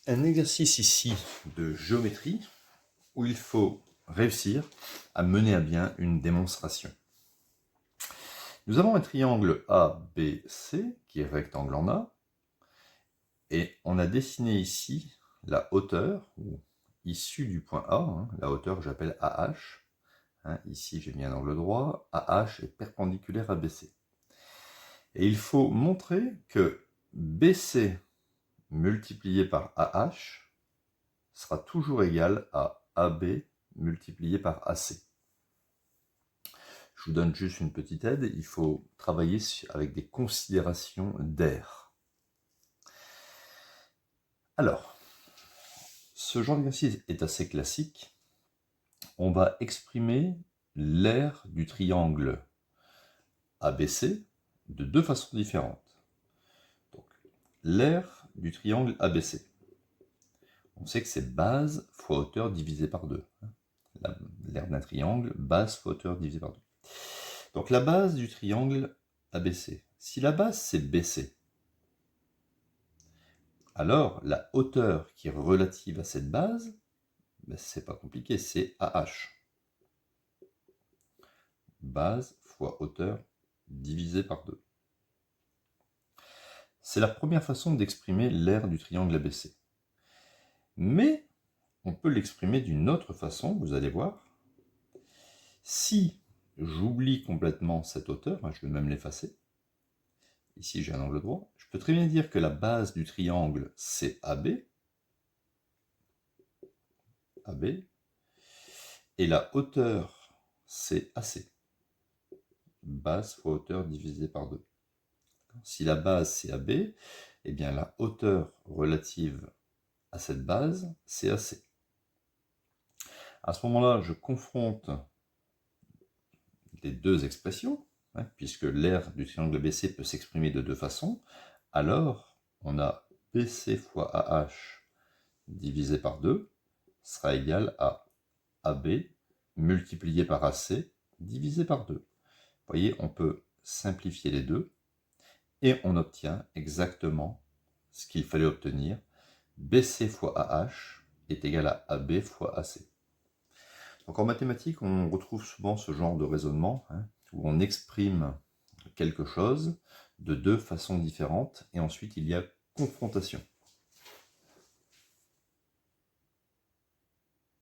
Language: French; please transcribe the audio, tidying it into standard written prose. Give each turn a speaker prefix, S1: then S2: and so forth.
S1: un exercice ici de géométrie où il faut réussir à mener à bien une démonstration. Nous avons un triangle ABC qui est rectangle en A et on a dessiné ici la hauteur issue du point A, la hauteur que j'appelle AH. Ici j'ai mis un angle droit, AH est perpendiculaire à BC. Et il faut montrer que BC multiplié par AH sera toujours égal à AB multiplié par AC. Je vous donne juste une petite aide, il faut travailler avec des considérations d'air. Alors, ce genre d'exercice est assez classique. On va exprimer l'aire du triangle ABC de deux façons différentes. Donc, l'aire du triangle ABC. On sait que c'est base fois hauteur divisé par 2. L'aire d'un triangle, base fois hauteur divisé par 2. Donc la base du triangle ABC. Si la base c'est BC, alors la hauteur qui est relative à cette base, c'est pas compliqué, c'est AH. Base fois hauteur divisé par 2. C'est la première façon d'exprimer l'aire du triangle ABC. Mais on peut l'exprimer d'une autre façon, vous allez voir. Si j'oublie complètement cette hauteur, je vais même l'effacer. Ici j'ai un angle droit. Je peux très bien dire que la base du triangle c'est AB. AB. Et la hauteur c'est AC. Base fois hauteur divisé par 2. Si la base c'est AB, eh bien la hauteur relative à cette base c'est AC. À ce moment-là, je confronte les deux expressions, puisque l'aire du triangle ABC peut s'exprimer de deux façons. Alors, on a BC fois AH divisé par 2 sera égal à AB multiplié par AC divisé par 2. Vous voyez, on peut simplifier les deux et on obtient exactement ce qu'il fallait obtenir. BC fois AH est égal à AB fois AC. Donc en mathématiques, on retrouve souvent ce genre de raisonnement où on exprime quelque chose de deux façons différentes et ensuite il y a confrontation.